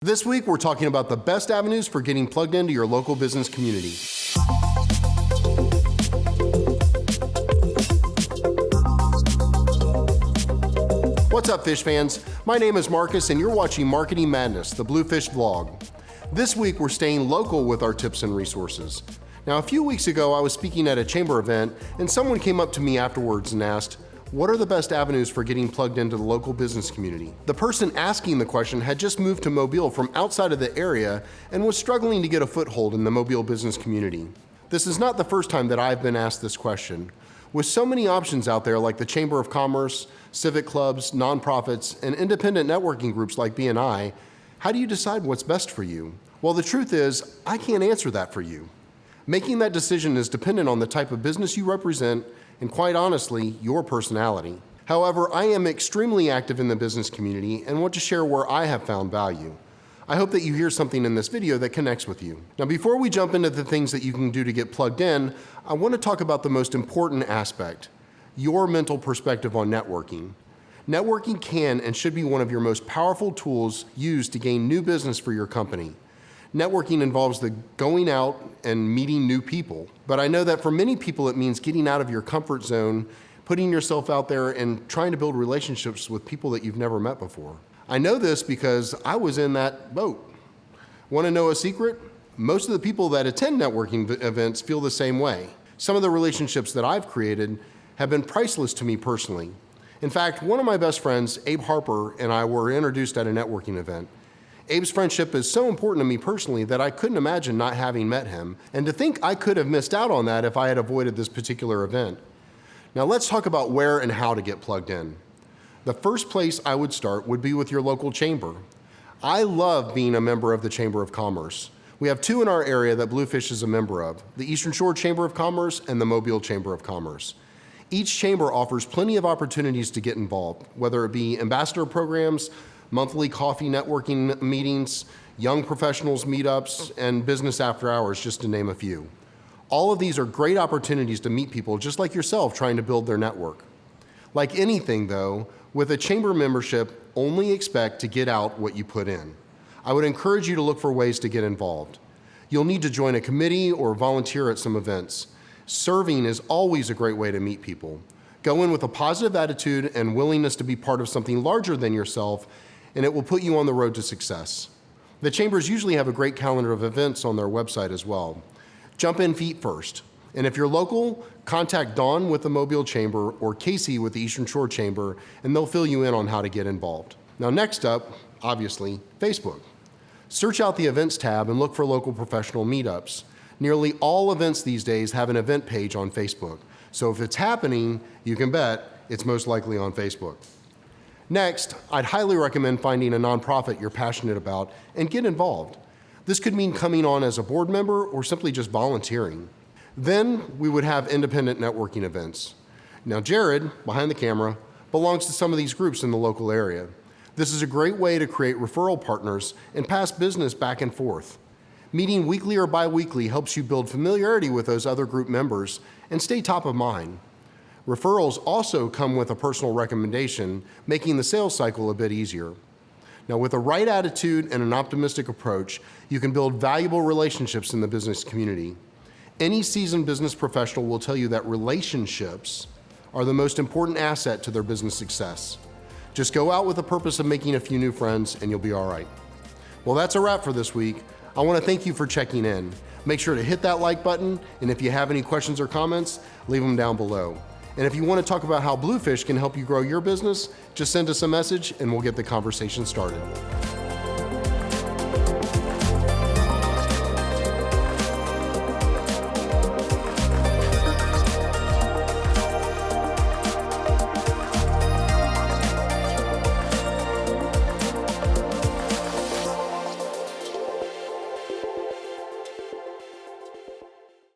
This week, we're talking about the best avenues for getting plugged into your local business community. What's up, fish fans? My name is Marcus, and you're watching Marketing Madness, the Bluefish vlog. This week, we're staying local with our tips and resources. Now, a few weeks ago, I was speaking at a chamber event, and someone came up to me afterwards and asked, what are the best avenues for getting plugged into the local business community? The person asking the question had just moved to Mobile from outside of the area and was struggling to get a foothold in the Mobile business community. This is not the first time that I've been asked this question. With so many options out there like the Chamber of Commerce, Civic Clubs, nonprofits, and independent networking groups like BNI, how do you decide what's best for you? Well, the truth is, I can't answer that for you. Making that decision is dependent on the type of business you represent and, quite honestly, your personality. However, I am extremely active in the business community and want to share where I have found value. I hope that you hear something in this video that connects with you. Now, before we jump into the things that you can do to get plugged in, I want to talk about the most important aspect, your mental perspective on networking. Networking can and should be one of your most powerful tools used to gain new business for your company. Networking involves the going out and meeting new people, but I know that for many people it means getting out of your comfort zone, putting yourself out there and trying to build relationships with people that you've never met before. I know this because I was in that boat. Want to know a secret? Most of the people that attend networking events feel the same way. Some of the relationships that I've created have been priceless to me personally. In fact, one of my best friends, Abe Harper, and I were introduced at a networking event. Abe's friendship is so important to me personally that I couldn't imagine not having met him, and to think I could have missed out on that if I had avoided this particular event. Now let's talk about where and how to get plugged in. The first place I would start would be with your local chamber. I love being a member of the Chamber of Commerce. We have two in our area that Bluefish is a member of, the Eastern Shore Chamber of Commerce and the Mobile Chamber of Commerce. Each chamber offers plenty of opportunities to get involved, whether it be ambassador programs, monthly coffee networking meetings, young professionals meetups, and business after hours, just to name a few. All of these are great opportunities to meet people just like yourself trying to build their network. Like anything though, with a chamber membership, only expect to get out what you put in. I would encourage you to look for ways to get involved. You'll need to join a committee or volunteer at some events. Serving is always a great way to meet people. Go in with a positive attitude and willingness to be part of something larger than yourself, and it will put you on the road to success. The chambers usually have a great calendar of events on their website as well. Jump in feet first. And if you're local, contact Dawn with the Mobile Chamber or Casey with the Eastern Shore Chamber, and they'll fill you in on how to get involved. Now next up, obviously, Facebook. Search out the events tab and look for local professional meetups. Nearly all events these days have an event page on Facebook. So if it's happening, you can bet it's most likely on Facebook. Next, I'd highly recommend finding a nonprofit you're passionate about and get involved. This could mean coming on as a board member or simply just volunteering. Then we would have independent networking events. Now Jared, behind the camera, belongs to some of these groups in the local area. This is a great way to create referral partners and pass business back and forth. Meeting weekly or bi-weekly helps you build familiarity with those other group members and stay top of mind. Referrals also come with a personal recommendation, making the sales cycle a bit easier. Now, with the right attitude and an optimistic approach, you can build valuable relationships in the business community. Any seasoned business professional will tell you that relationships are the most important asset to their business success. Just go out with the purpose of making a few new friends and you'll be all right. Well, that's a wrap for this week. I want to thank you for checking in. Make sure to hit that like button, and if you have any questions or comments, leave them down below. And if you want to talk about how Bluefish can help you grow your business, just send us a message and we'll get the conversation started.